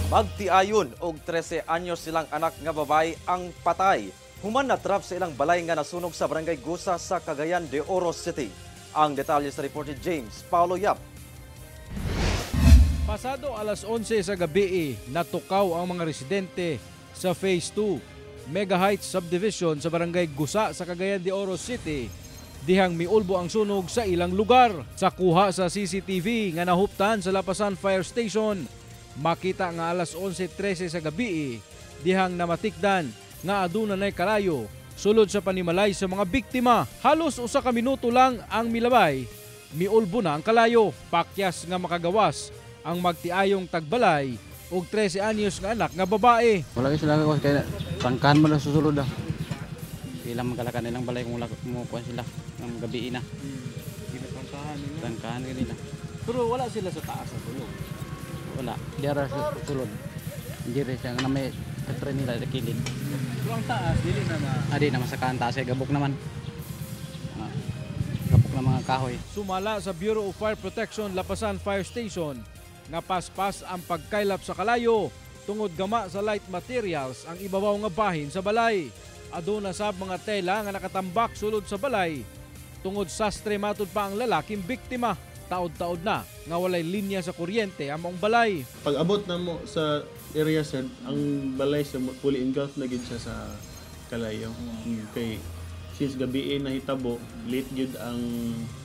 Magtiayon og 13 anyos silang anak nga babay ang patay. Human na trap sa ilang balay nga nasunog sa Barangay Gusa sa Cagayan de Oro City. Ang detalye sa report ni James Paulo Yap. Pasado alas 11 sa gabi, natukaw ang mga residente sa Phase 2, Mega Heights Subdivision sa Barangay Gusa sa Cagayan de Oro City. Dihang miulbo ang sunog sa ilang lugar. Sa kuha sa CCTV nga nahuptan sa Lapasan Fire Station, makita nga alas 11:13 sa gabi, dihang namatikdan nga aduna nay kalayo sulod sa panimalay sa mga biktima. Halos usa ka minuto lang ang milabay, miulbo na ang kalayo. Pakyas nga makagawas ang magtiayong tagbalay og 13 anyos nga anak nga babae. Wala sila ko kaya tangkahan mo na susulod daw. Ilang magkalakan nilang balay kung kumukuha sila ng gabi na. Tangkahan nila. Pero wala sila sa taas sa tulog. Wala, di ara sulod. Hindi rin siya na may katry nila sa kilid. Pero ang taas, dili na Di naman sa taas ay gabok naman. Gabok na mga kahoy. Sumala sa Bureau of Fire Protection Lapasan Fire Station nga paspas ang pagkaylap sa kalayo tungod gama sa light materials ang ibabaw nga bahin sa balay. Aduna sab mga tela nga nakatambak sulod sa balay. Tungod sastre matud pa ang lalaking biktima. Taod-taod na nga walay linya sa kuryente ang maong balay. Pag abot na mo sa area sir, ang balay sa fully engulfed na gid siya sa kalayo. Kay since gabi na hitabo, late gid ang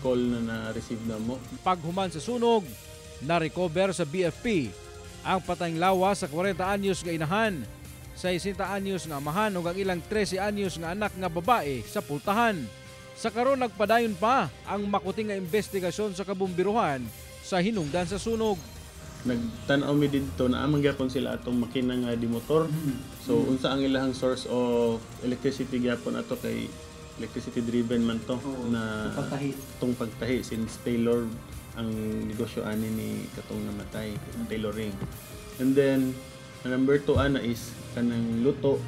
call na na-receive na mo. Paghuman sa sunog, na-recover sa BFP ang patayng lawas sa 40 anyos nga inahan, sa 60 anyos nga amahan ug ang ilang 13 anyos nga anak nga babae sa pultahan. Sa karon nagpadayon pa ang makuting nga investigasyon sa kabumbiruhan sa hinungdan sa sunog. Nagtan-aw mi didto na amang gyapon sila atong makina nga di motor. So unsa ang ilahang source of electricity gyapon ato kay electricity driven man to na tong pagtahi since Taylor ang negosyo ani ni katong namatay, tailoring. And then number 2 ana is kanang luto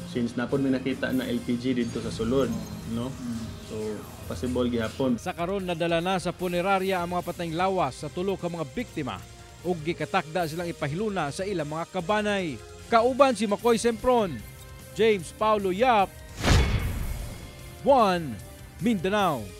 since napon mi nakita na LPG dito sa sulod, no? So possible gihapon. Sa karon nadala na sa punerarya ang mga patayng lawas sa tulo ka mga biktima ug gikatakda silang ipahiluna sa ilang mga kabanay. Kauban si Makoy Sempron, James Paulo Yap, 1 Mindanao.